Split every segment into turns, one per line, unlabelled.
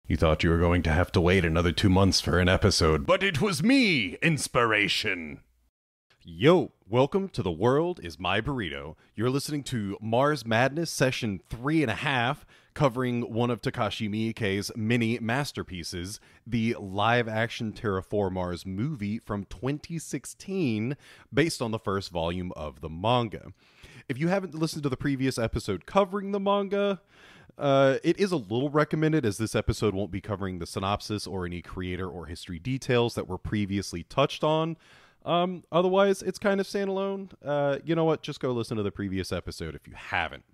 You thought you were going to have to wait another 2 months for an episode, but it was me, Inspiration! Yo, welcome to The World is My Burrito. You're listening to Mars Madness Session 3.5, covering one of Takashi Miike's many masterpieces, the live-action Terra Formars movie from 2016, based on the first volume of the manga. If you haven't listened to the previous episode covering the manga, it is a little recommended, as this episode won't be covering the synopsis or any creator or history details that were previously touched on. Otherwise, it's kind of standalone. You know what? Just go listen to the previous episode if you haven't.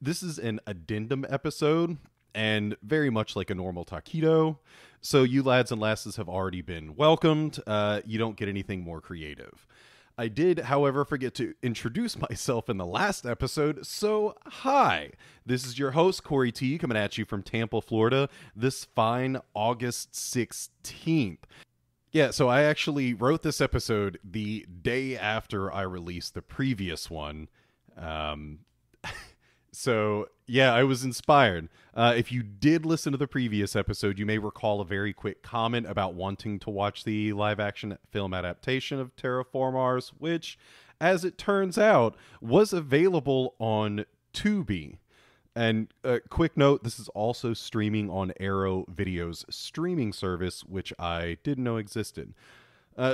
This is an addendum episode, and very much like a normal taquito. So you lads and lasses have already been welcomed. You don't get anything more creative. I did, however, forget to introduce myself in the last episode, so hi! This is your host, Corey T, coming at you from Tampa, Florida, this fine August 16th. Yeah, so I actually wrote this episode the day after I released the previous one. So, yeah, I was inspired. If you did listen to the previous episode, you may recall a very quick comment about wanting to watch the live-action film adaptation of Terra Formars, which, as it turns out, was available on Tubi. And a quick note, this is also streaming on Arrow Video's streaming service, which I didn't know existed.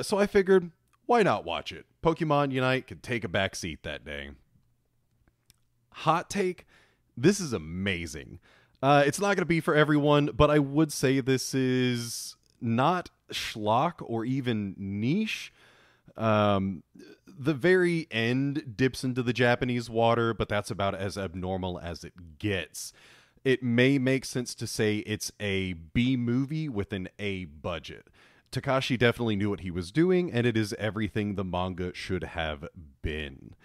So I figured, why not watch it? Pokemon Unite could take a back seat that day. Hot take, this is amazing. It's not going to be for everyone, but I would say this is not schlock or even niche. The very end dips into the Japanese water, but that's about as abnormal as it gets. It may make sense to say it's a B movie with an A budget. Takashi definitely knew what he was doing, and it is everything the manga should have been.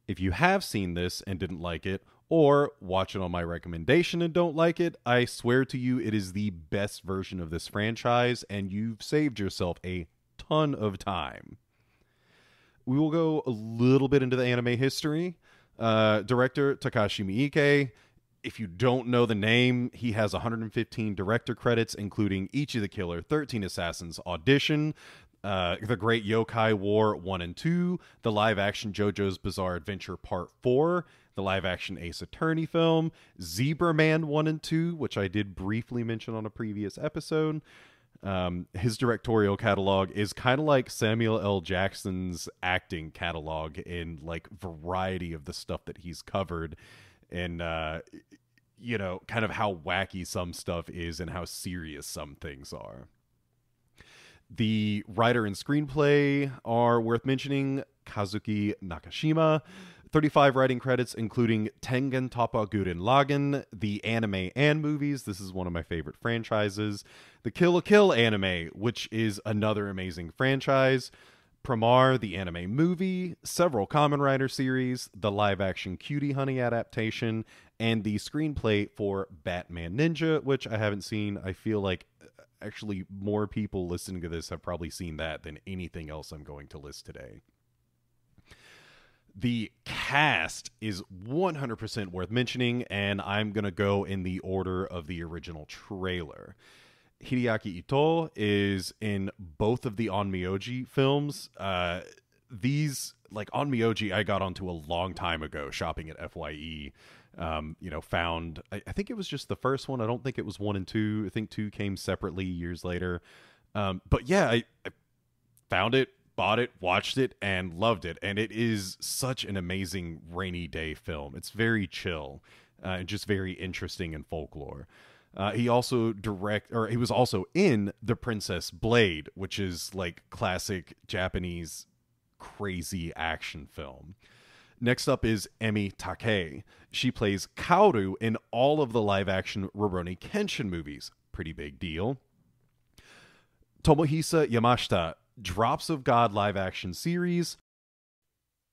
If you have seen this and didn't like it, or watch it on my recommendation and don't like it, I swear to you it is the best version of this franchise, and you've saved yourself a ton of time. We will go a little bit into the anime history. Director Takashi Miike. If you don't know the name, he has 115 director credits, including Ichi the Killer, 13 Assassins, Audition, The Great Yokai War 1 and 2, the live-action JoJo's Bizarre Adventure Part 4, the live-action Ace Attorney film, Zebra Man 1 and 2, which I did briefly mention on a previous episode. His directorial catalog is kind of like Samuel L. Jackson's acting catalog in like variety of the stuff that he's covered, and you know, kind of how wacky some stuff is and how serious some things are. The writer and screenplay are worth mentioning: Kazuki Nakashima, 35 writing credits, including Tengen Toppa Gurren Lagann, the anime and movies. This is one of my favorite franchises. The Kill la Kill anime, which is another amazing franchise. Promare, the anime movie, several Kamen Rider series, the live-action Cutie Honey adaptation, and the screenplay for Batman Ninja, which I haven't seen. I feel like actually more people listening to this have probably seen that than anything else I'm going to list today. The cast is 100% worth mentioning, and I'm going to go in the order of the original trailer. Hideaki Ito is in both of the Onmyoji films. These, like Onmyoji, I got onto a long time ago shopping at FYE. Found, I think it was just the first one. I don't think it was 1 and 2. I think 2 came separately years later. But yeah, I found it, bought it, watched it, and loved it. And it is such an amazing rainy day film. It's very chill and just very interesting in folklore. He was also in The Princess Blade, which is like classic Japanese crazy action film. Next up is Emi Take. She plays Kaoru in all of the live-action Rurouni Kenshin movies. Pretty big deal. Tomohisa Yamashita, Drops of God live-action series.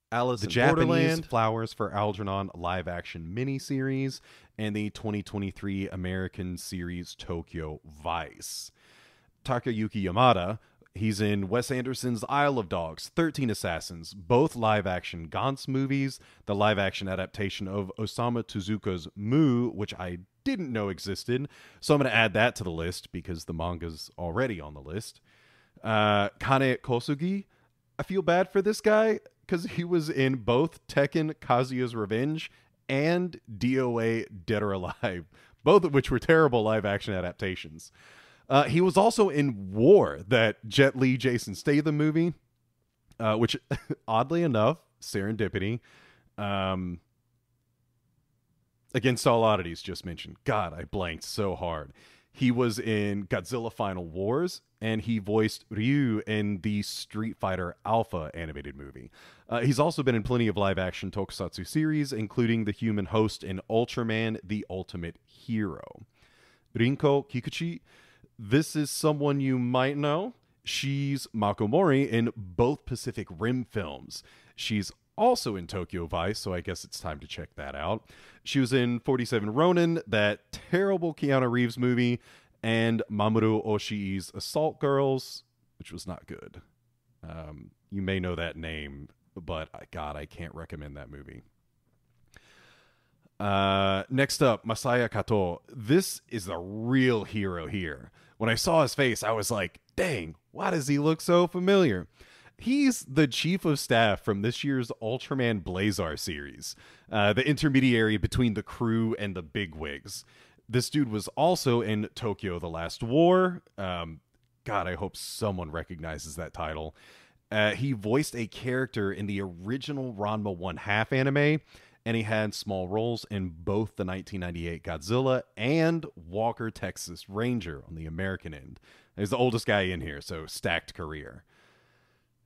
Alice in Japanese Flowers for Algernon live-action miniseries, and the 2023 American series Tokyo Vice. Takayuki Yamada, He's in Wes Anderson's Isle of Dogs, 13 Assassins, both live-action Gantz movies, the live-action adaptation of Osamu Tezuka's Mu, which I didn't know existed, so I'm going to add that to the list because the manga's already on the list. Kane Kosugi, I feel bad for this guy because he was in both Tekken Kazuya's Revenge and DOA Dead or Alive, both of which were terrible live-action adaptations. He was also in War, that Jet Li Jason Statham movie, which, oddly enough, serendipity, against all oddities just mentioned. God, I blanked so hard. He was in Godzilla Final Wars, and he voiced Ryu in the Street Fighter Alpha animated movie. He's also been in plenty of live-action tokusatsu series, including the human host in Ultraman, the Ultimate Hero. Rinko Kikuchi, this is someone you might know. She's Mako Mori in both Pacific Rim films. She's also in Tokyo Vice, so I guess it's time to check that out. She was in 47 Ronin, that terrible Keanu Reeves movie, and Mamoru Oshii's Assault Girls, which was not good. You may know that name, but God, I can't recommend that movie. Next up, Masaya Kato. This is the real hero here. When I saw his face, I was like, dang, why does he look so familiar? He's the chief of staff from this year's Ultraman Blazar series, the intermediary between the crew and the bigwigs. This dude was also in Tokyo The Last War. God, I hope someone recognizes that title. He voiced a character in the original Ranma 1/2 anime, and he had small roles in both the 1998 Godzilla and Walker, Texas Ranger on the American end. He's the oldest guy in here, so stacked career.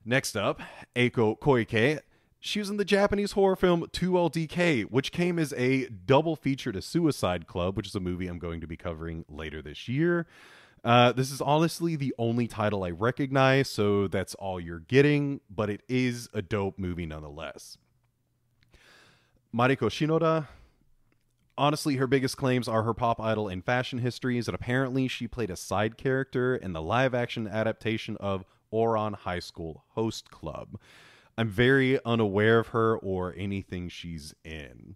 Next up, Eiko Koike. She was in the Japanese horror film 2LDK, which came as a double feature to Suicide Club, which is a movie I'm going to be covering later this year. This is honestly the only title I recognize, so that's all you're getting, but it is a dope movie nonetheless. Mariko Shinoda, honestly, her biggest claims are her pop idol and fashion histories, and apparently she played a side character in the live-action adaptation of Ouran High School Host Club. I'm very unaware of her or anything she's in.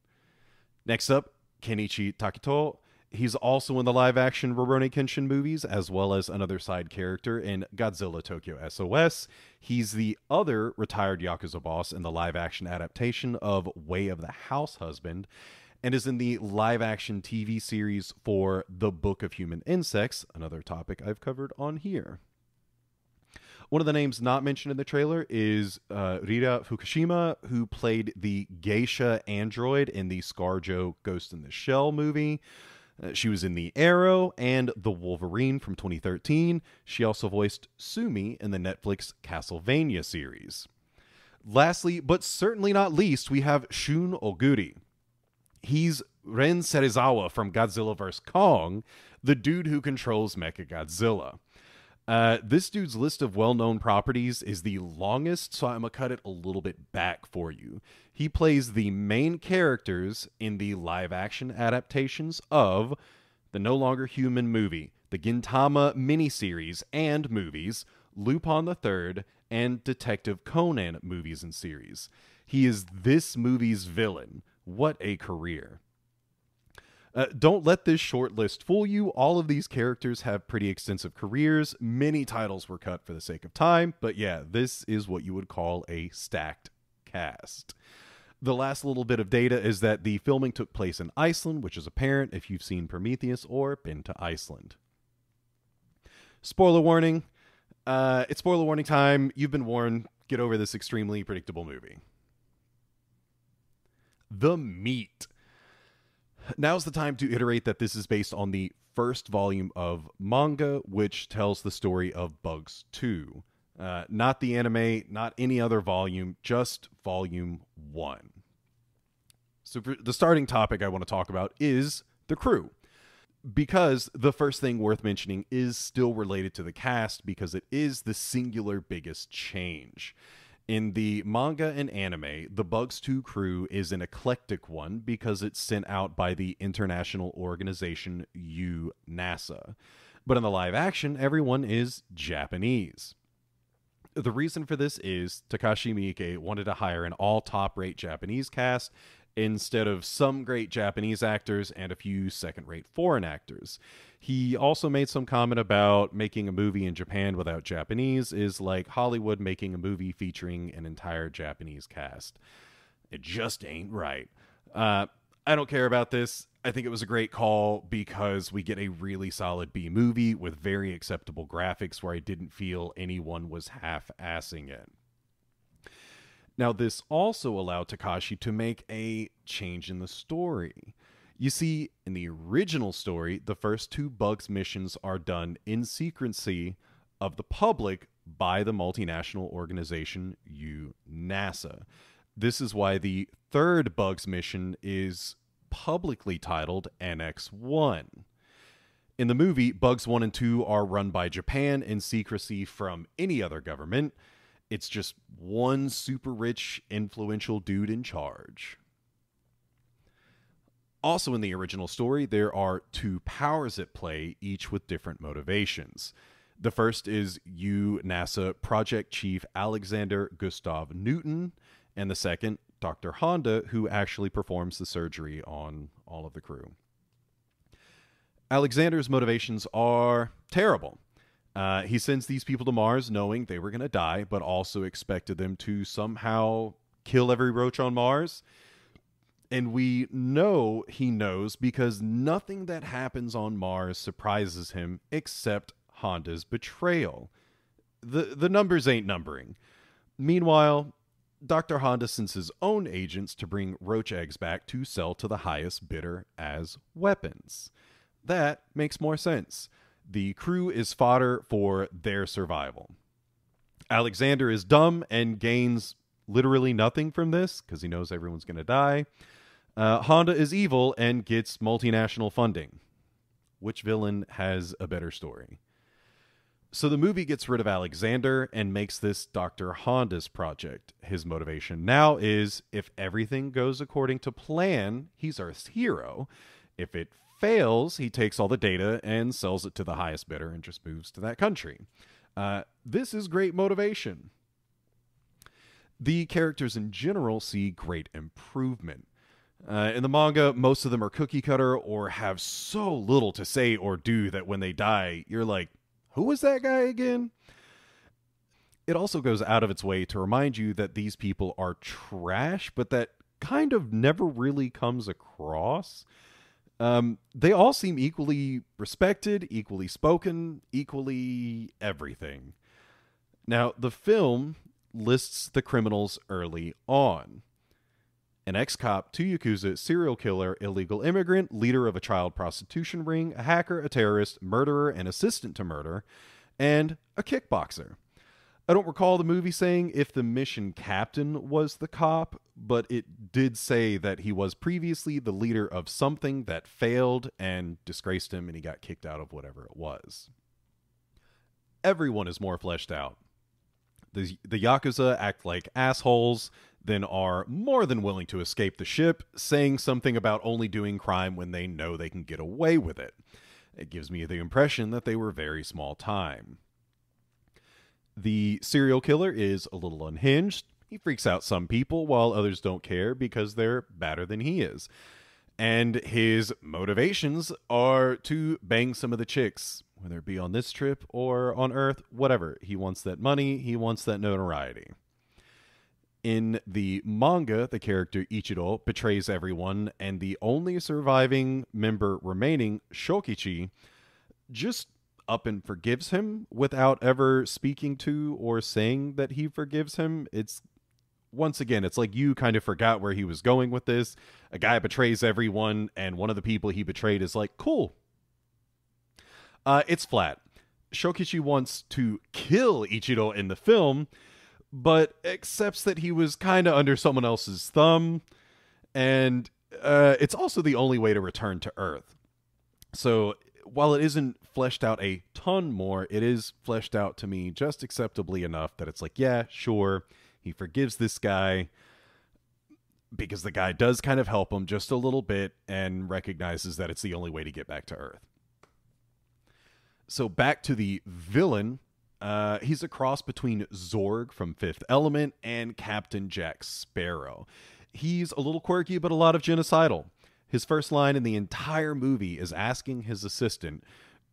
Next up, Kenichi Takito. He's also in the live-action Rurouni Kenshin movies, as well as another side character in Godzilla Tokyo SOS. He's the other retired Yakuza boss in the live-action adaptation of Way of the House Husband, and is in the live-action TV series for The Book of Human Insects, another topic I've covered on here. One of the names not mentioned in the trailer is Rira Fukushima, who played the geisha android in the ScarJo Ghost in the Shell movie. She was in The Arrow and The Wolverine from 2013. She also voiced Sumi in the Netflix Castlevania series. Lastly, but certainly not least, we have Shun Oguri. He's Ren Serizawa from Godzilla vs. Kong, the dude who controls Mechagodzilla. This dude's list of well-known properties is the longest, so I'm going to cut it a little bit back for you. He plays the main characters in the live-action adaptations of the No Longer Human movie, the Gintama miniseries and movies, Lupin the Third, and Detective Conan movies and series. He is this movie's villain. What a career. Don't let this short list fool you. All of these characters have pretty extensive careers. Many titles were cut for the sake of time, but yeah, this is what you would call a stacked cast. The last little bit of data is that the filming took place in Iceland, which is apparent if you've seen Prometheus or been to Iceland. Spoiler warning. It's spoiler warning time. You've been warned. Get over this extremely predictable movie. The meat. Now's the time to iterate that this is based on the first volume of manga, which tells the story of Bugs 2. Not the anime, not any other volume, just volume 1. So for the starting topic I want to talk about is the crew. Because the first thing worth mentioning is still related to the cast, because it is the singular biggest change. In the manga and anime, the Bugs 2 crew is an eclectic one because it's sent out by the international organization NASA. But in the live action, everyone is Japanese. The reason for this is Takashi Miike wanted to hire an all top-rate Japanese cast instead of some great Japanese actors and a few second-rate foreign actors. He also made some comment about making a movie in Japan without Japanese is like Hollywood making a movie featuring an entire Japanese cast. It just ain't right. I don't care about this. I think it was a great call because we get a really solid B movie with very acceptable graphics where I didn't feel anyone was half-assing it. Now, this also allowed Takashi to make a change in the story. You see, in the original story, the first 2 Bugs missions are done in secrecy of the public by the multinational organization NASA. This is why the 3rd Bugs mission is publicly titled NX-1. In the movie, Bugs 1 and 2 are run by Japan in secrecy from any other government. It's just one super rich, influential dude in charge. Also in the original story, there are 2 powers at play, each with different motivations. The first is NASA Project Chief Alexander Gustav Newton, and the second, Dr. Honda, who actually performs the surgery on all of the crew. Alexander's motivations are terrible. He sends these people to Mars knowing they were going to die, but also expected them to somehow kill every roach on Mars. And we know he knows because nothing that happens on Mars surprises him except Honda's betrayal. The numbers ain't numbering. Meanwhile, Dr. Honda sends his own agents to bring roach eggs back to sell to the highest bidder as weapons. That makes more sense. The crew is fodder for their survival. Alexander is dumb and gains literally nothing from this because he knows everyone's going to die. Honda is evil and gets multinational funding. Which villain has a better story? So the movie gets rid of Alexander and makes this Dr. Honda's project. His motivation now is, if everything goes according to plan, he's our hero. If it fails, he takes all the data and sells it to the highest bidder and just moves to that country. This is great motivation. The characters in general see great improvement. In the manga, most of them are cookie cutter or have so little to say or do that when they die, you're like, who was that guy again? It also goes out of its way to remind you that these people are trash, but that kind of never really comes across. They all seem equally respected, equally spoken, equally everything. Now, the film lists the criminals early on. An ex-cop, 2 Yakuza, serial killer, illegal immigrant, leader of a child prostitution ring, a hacker, a terrorist, murderer, and assistant to murder, and a kickboxer. I don't recall the movie saying if the mission captain was the cop, but it did say that he was previously the leader of something that failed and disgraced him, and he got kicked out of whatever it was. Everyone is more fleshed out. The Yakuza act like assholes, then are more than willing to escape the ship, saying something about only doing crime when they know they can get away with it. It gives me the impression that they were very small time. The serial killer is a little unhinged. He freaks out some people while others don't care because they're badder than he is. And his motivations are to bang some of the chicks, whether it be on this trip or on Earth, whatever. He wants that money. He wants that notoriety. In the manga, the character Ichiro betrays everyone, and the only surviving member remaining, Shokichi, just up and forgives him without ever speaking to or saying that he forgives him. It's, once again, it's like you kind of forgot where he was going with this. A guy betrays everyone, and one of the people he betrayed is like, cool. It's flat. Shokichi wants to kill Ichiro in the film, but accepts that he was kind of under someone else's thumb, and it's also the only way to return to Earth. So while it isn't fleshed out a ton more, it is fleshed out to me just acceptably enough that it's like, yeah, sure, he forgives this guy because the guy does kind of help him just a little bit and recognizes that it's the only way to get back to Earth. So back to the villain. He's a cross between Zorg from Fifth Element and Captain Jack Sparrow. He's a little quirky, but a lot of genocidal. His first line in the entire movie is asking his assistant,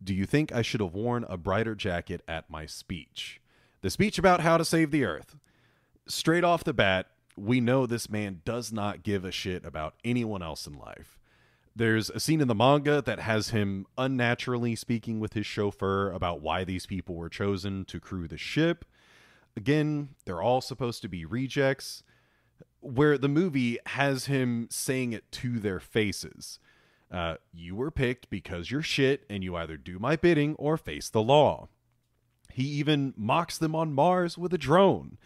"Do you think I should have worn a brighter jacket at my speech?" The speech about how to save the Earth. Straight off the bat, we know this man does not give a shit about anyone else in life. There's a scene in the manga that has him unnaturally speaking with his chauffeur about why these people were chosen to crew the ship. Again, they're all supposed to be rejects, where the movie has him saying it to their faces. You were picked because you're shit and you either do my bidding or face the law. He even mocks them on Mars with a drone.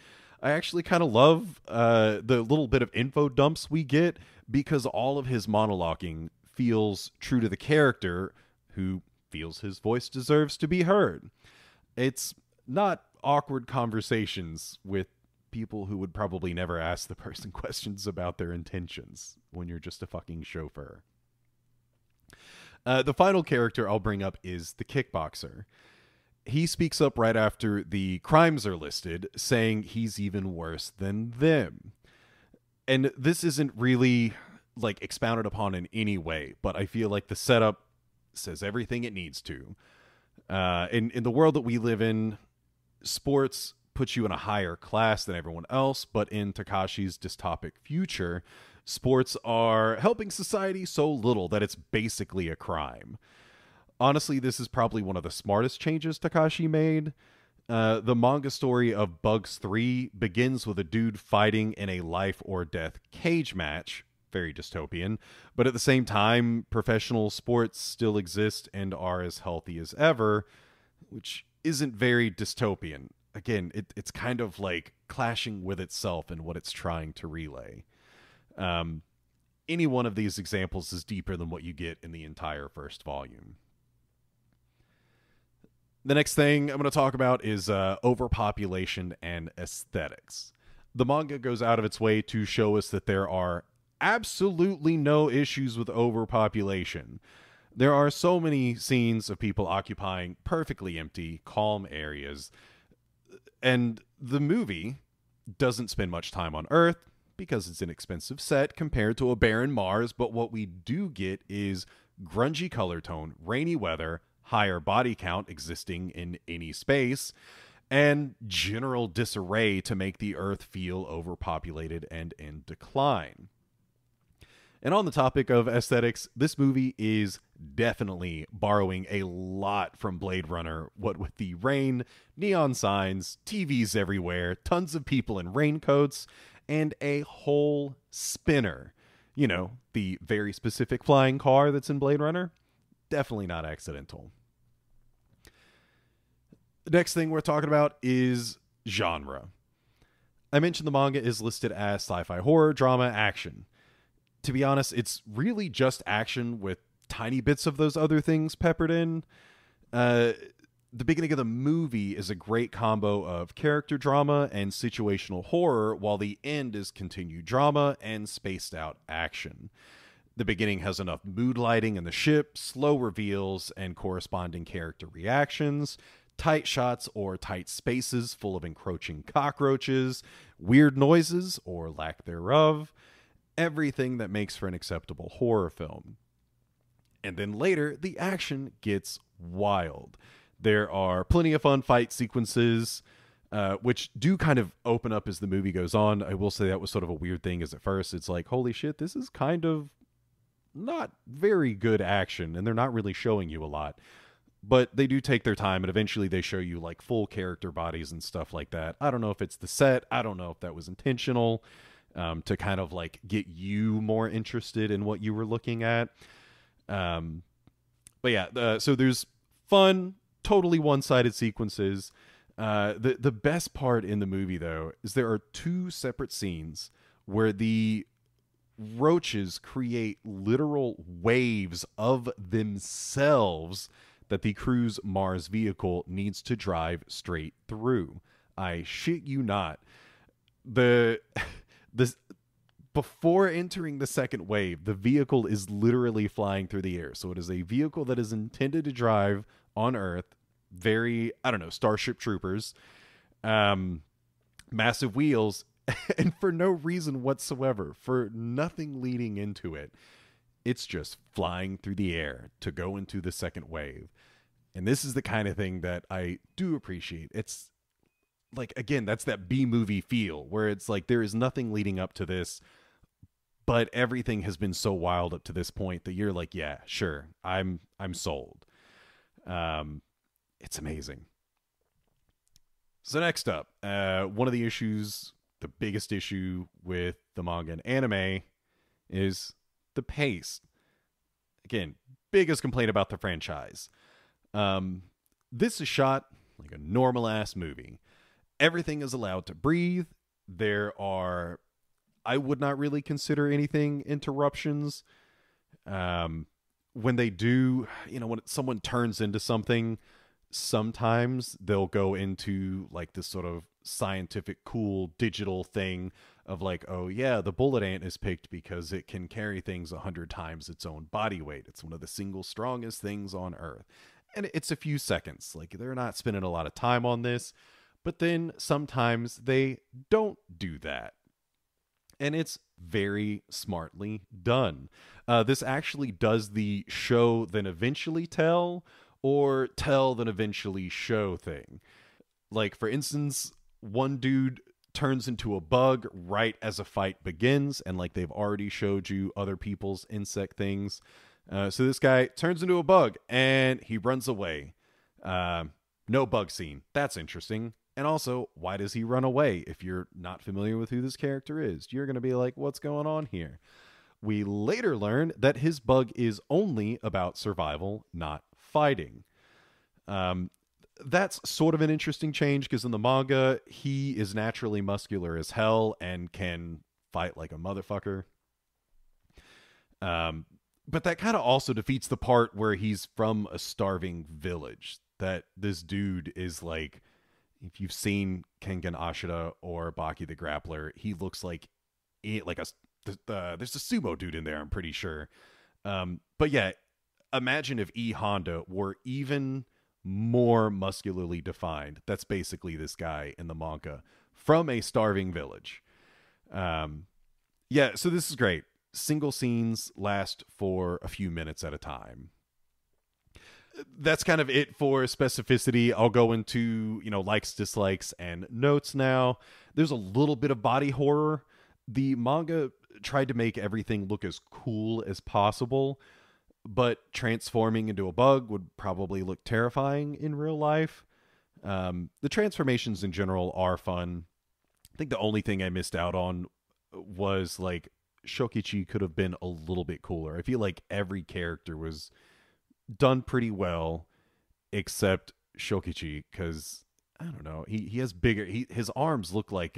I actually kind of love the little bit of info dumps we get because all of his monologuing feels true to the character who feels his voice deserves to be heard. It's not awkward conversations with people who would probably never ask the person questions about their intentions when you're just a fucking chauffeur. The final character I'll bring up is the kickboxer. He speaks up right after the crimes are listed, saying he's even worse than them. And this isn't really like expounded upon in any way, but I feel like the setup says everything it needs to. In the world that we live in, sports puts you in a higher class than everyone else, but in Takashi's dystopic future, sports are helping society so little that it's basically a crime. Honestly, this is probably one of the smartest changes Takashi made. The manga story of Bugs 3 begins with a dude fighting in a life or death cage match. Very dystopian. But at the same time, professional sports still exist and are as healthy as ever, which isn't very dystopian. Again, it's kind of like clashing with itself and what it's trying to relay. Any one of these examples is deeper than what you get in the entire first volume. The next thing I'm going to talk about is overpopulation and aesthetics. The manga goes out of its way to show us that there are absolutely no issues with overpopulation. There are so many scenes of people occupying perfectly empty, calm areas. And the movie doesn't spend much time on Earth because it's an expensive set compared to a barren Mars, but what we do get is grungy color tone, rainy weather, higher body count existing in any space, and general disarray to make the Earth feel overpopulated and in decline. And on the topic of aesthetics, this movie is definitely borrowing a lot from Blade Runner, what with the rain, neon signs, TVs everywhere, tons of people in raincoats, and a whole spinner. You know, the very specific flying car that's in Blade Runner. Definitely not accidental. The next thing we're talking about is genre. I mentioned the manga is listed as sci-fi, horror, drama, action. To be honest, it's really just action with tiny bits of those other things peppered in. The beginning of the movie is a great combo of character drama and situational horror, while the end is continued drama and spaced out action. The beginning has enough mood lighting in the ship, slow reveals, and corresponding character reactions, tight shots or tight spaces full of encroaching cockroaches, weird noises or lack thereof, everything that makes for an acceptable horror film. And then later, the action gets wild. There are plenty of fun fight sequences, which do kind of open up as the movie goes on. I will say that was sort of a weird thing, as at first it's like, holy shit, this is kind of not very good action, and they're not really showing you a lot. But they do take their time, and eventually they show you like full character bodies and stuff like that. I don't know if it's the set. I don't know if that was intentional, to kind of like get you more interested in what you were looking at. But yeah, so there's fun, totally one-sided sequences. The best part in the movie, though, is there are two separate scenes where the roaches create literal waves of themselves that the crew's Mars vehicle needs to drive straight through. I shit you not. Before entering the second wave, the vehicle is literally flying through the air. So it is a vehicle that is intended to drive on Earth very, I don't know, Starship Troopers, massive wheels, and for no reason whatsoever, for nothing leading into it, it's just flying through the air to go into the second wave. And this is the kind of thing that I do appreciate. It's like, again, that's that B movie feel where it's like there is nothing leading up to this, but everything has been so wild up to this point that you're like, yeah, sure, I'm sold. It's amazing. So next up, one of the issues, the biggest issue with the manga and anime is the pace. Again, biggest complaint about the franchise. This is shot like a normal ass movie. Everything is allowed to breathe. There are, I would not really consider anything interruptions. When they do, when someone turns into something, sometimes they'll go into like this sort of scientific cool digital thing of like, oh yeah, the bullet ant is picked because it can carry things 100 times its own body weight. It's one of the single strongest things on Earth. And it's a few seconds. Like, they're not spending a lot of time on this. But then sometimes they don't do that. And it's very smartly done. This actually does the show then eventually tell, or tell then eventually show thing. Like, for instance, one dude turns into a bug right as a fight begins, and like they've already showed you other people's insect things. So this guy turns into a bug and he runs away. No bug scene. That's interesting. And also, why does he run away? If you're not familiar with who this character is, you're going to be like, what's going on here? We later learn that his bug is only about survival, not fighting. That's sort of an interesting change because in the manga, he is naturally muscular as hell and can fight like a motherfucker. But that kind of also defeats the part where he's from a starving village. That this dude is like, if you've seen Kengan Ashura or Baki the Grappler, he looks like there's a sumo dude in there, I'm pretty sure. But yeah, imagine if E Honda were even more muscularly defined. That's basically this guy in the manga from a starving village. Yeah, so this is great. Single scenes last for a few minutes at a time. That's kind of it for specificity. I'll go into, likes, dislikes, and notes now. There's a little bit of body horror. The manga tried to make everything look as cool as possible, but transforming into a bug would probably look terrifying in real life. The transformations in general are fun. I think the only thing I missed out on was like Shokichi could have been a little bit cooler. I feel like every character was done pretty well except Shokichi, because I don't know, he has bigger, his arms look like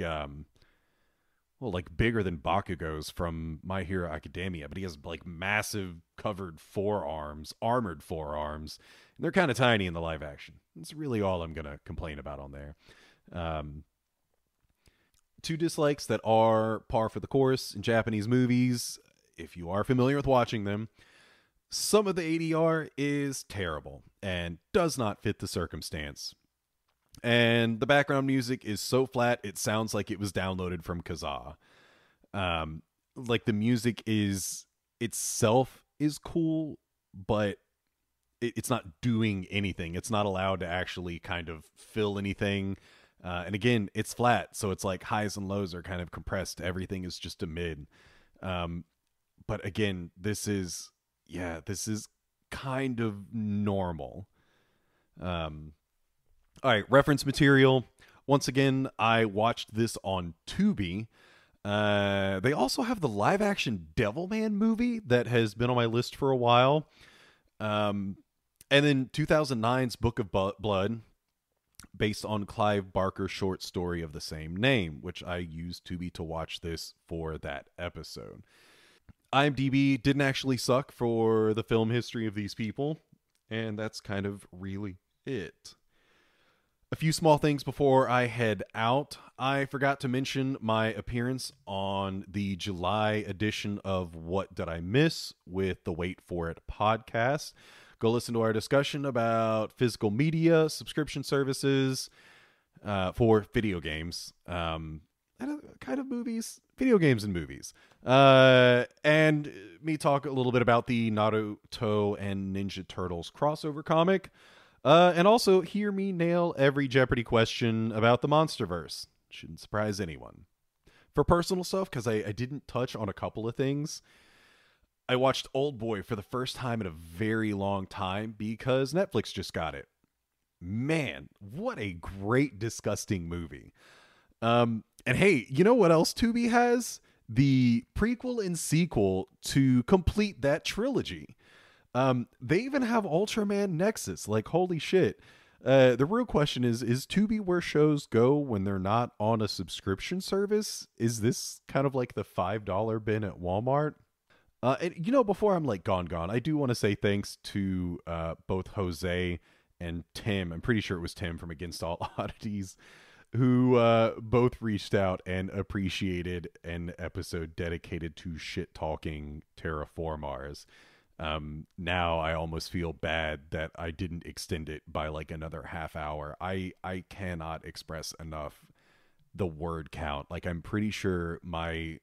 like bigger than Bakugo's from My Hero Academia, but he has like massive covered armored forearms, and they're kind of tiny in the live action. That's really all I'm gonna complain about on there. Two dislikes that are par for the course in Japanese movies, if you are familiar with watching them. Some of the ADR is terrible and does not fit the circumstance. And the background music is so flat, it sounds like it was downloaded from Kazaa. Like, the music itself is cool, but it's not doing anything. It's not allowed to actually kind of fill anything. And again, it's flat, so it's like highs and lows are kind of compressed. Everything is just a mid. But again, this is kind of normal. All right, reference material. Once again, I watched this on Tubi. They also have the live-action Devilman movie that has been on my list for a while. And then 2009's Book of Blood, based on Clive Barker's short story of the same name, which I used Tubi to watch this for that episode. IMDb didn't actually suck for the film history of these people, and that's kind of really it. A few small things before I head out. I forgot to mention my appearance on the July edition of What Did I Miss with the Wait For It podcast. Go listen to our discussion about physical media, subscription services for video games, and kind of movies, video games and movies. And me talk a little bit about the Naruto and Ninja Turtles crossover comic. And also hear me nail every Jeopardy question about the Monsterverse. Shouldn't surprise anyone. For personal stuff, because I didn't touch on a couple of things, I watched Old Boy for the first time in a very long time because Netflix just got it. Man, what a great, disgusting movie. And hey, you know what else Tubi has? The prequel and sequel to complete that trilogy. They even have Ultraman Nexus. Like, holy shit. The real question is Tubi where shows go when they're not on a subscription service? Is this kind of like the $5 bin at Walmart? And, you know, before I'm like gone, I do want to say thanks to both Jose and Tim. I'm pretty sure it was Tim from Against All Oddities, who both reached out and appreciated an episode dedicated to shit talking Terra Formars. Now I almost feel bad that I didn't extend it by like another half hour. I cannot express enough the word count. Like, I'm pretty sure my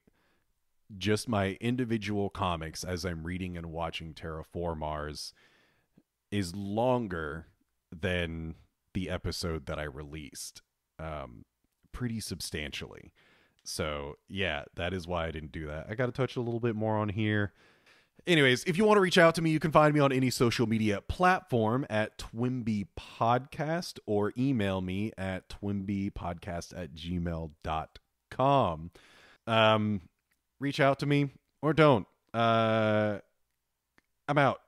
individual comics as I'm reading and watching Terra Formars is longer than the episode that I released, pretty substantially. So yeah, that is why I didn't do that. I got to touch a little bit more on here. Anyways, if you want to reach out to me, you can find me on any social media platform at Twimby Podcast, or email me at twimbypodcast@gmail.com. Reach out to me or don't. I'm out.